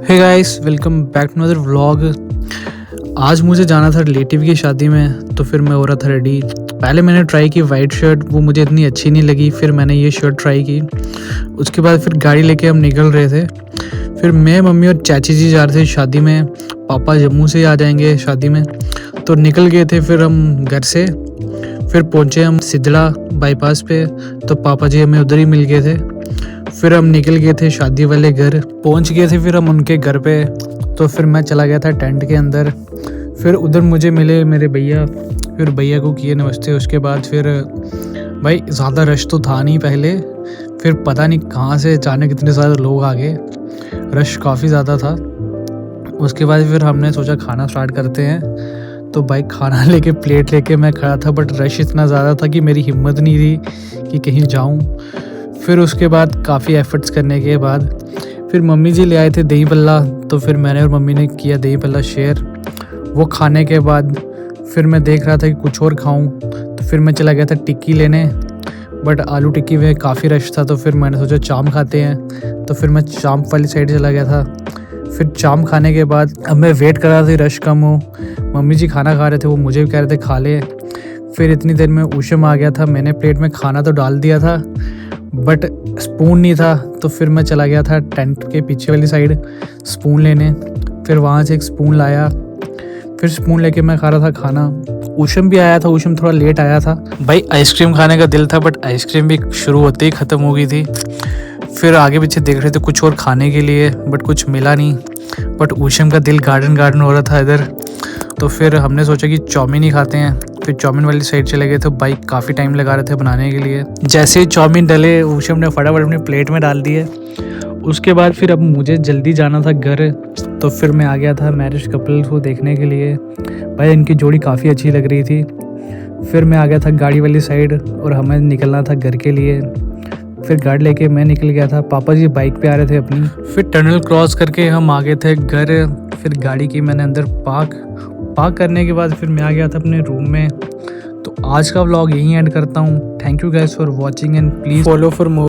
Hey guys, welcome back to another vlog. आज मुझे जाना था रिलेटिव की शादी में, तो फिर मैं हो रहा था रेडी। पहले मैंने ट्राई की वाइट शर्ट, वो मुझे इतनी अच्छी नहीं लगी। फिर मैंने ये शर्ट ट्राई की। उसके बाद फिर गाड़ी लेके हम निकल रहे थे। फिर मैं, मम्मी और चाची जी जा रहे थे शादी में। पापा जम्मू से आ जाएंगे शादी में, तो निकल गए थे फिर हम घर से। फिर पहुँचे हम सिद्धड़ा बाईपास पे, तो पापा जी हमें उधर ही मिल गए थे। फिर हम निकल गए थे शादी वाले घर, पहुंच गए थे फिर हम उनके घर पे। तो फिर मैं चला गया था टेंट के अंदर। फिर उधर मुझे मिले मेरे भैया, फिर भैया को किए नमस्ते। उसके बाद फिर भाई ज़्यादा रश तो था नहीं पहले, फिर पता नहीं कहाँ से अचानक इतने ज़्यादा लोग आ गए। रश काफ़ी ज़्यादा था। उसके बाद फिर हमने सोचा खाना स्टार्ट करते हैं। तो भाई खाना लेके प्लेट लेके मैं खड़ा था, बट रश इतना ज़्यादा था कि मेरी हिम्मत नहीं थी कि कहीं जाऊँ। फिर उसके बाद काफ़ी एफ़र्ट्स करने के बाद फिर मम्मी जी ले आए थे दही पल्ला। तो फिर मैंने और मम्मी ने किया दही पल्ला शेयर। वो खाने के बाद फिर मैं देख रहा था कि कुछ और खाऊं, तो फिर मैं चला गया था टिक्की लेने। बट आलू टिक्की में काफ़ी रश था, तो फिर मैंने सोचा चाम खाते हैं। तो फिर मैं चाम वाली साइड चला गया था। फिर चाम खाने के बाद अब मैं वेट कर रहा था रश कम हो। मम्मी जी खाना खा रहे थे, वो मुझे भी कह रहे थे खा ले। फिर इतनी देर में ऊशम आ गया था। मैंने प्लेट में खाना तो डाल दिया था, बट स्पून नहीं था। तो फिर मैं चला गया था टेंट के पीछे वाली साइड स्पून लेने। फिर वहाँ से एक स्पून लाया। फिर स्पून लेके मैं खा रहा था खाना। ऊशम भी आया था, ऊशम थोड़ा लेट आया था। भाई आइसक्रीम खाने का दिल था, बट आइसक्रीम भी शुरू होते ही ख़त्म हो गई थी। फिर आगे पीछे देख रहे थे कुछ और खाने के लिए, बट कुछ मिला नहीं। बट ऊशम का दिल गार्डन गार्डन हो रहा था इधर। तो फिर हमने सोचा कि चाउमीन ही खाते हैं। फिर चाउमीन वाली साइड चले गए थे। बाइक काफ़ी टाइम लगा रहे थे बनाने के लिए। जैसे ही चाउमीन डले, ऊशम ने फटाफट अपनी प्लेट में डाल दिए। उसके बाद फिर अब मुझे जल्दी जाना था घर, तो फिर मैं आ गया था मैरिज कपल को देखने के लिए। भाई इनकी जोड़ी काफ़ी अच्छी लग रही थी। फिर मैं आ गया था गाड़ी वाली साइड और हमें निकलना था घर के लिए। फिर गाड़ी लेके मैं निकल गया था। पापा जी बाइक पे आ रहे थे अपनी। फिर टनल क्रॉस करके हम आ गए थे घर। फिर गाड़ी की मैंने अंदर पार्क करने के बाद फिर मैं आ गया था अपने रूम में। तो आज का व्लॉग यहीं एंड करता हूँ। Thank you guys for watching and please follow for more.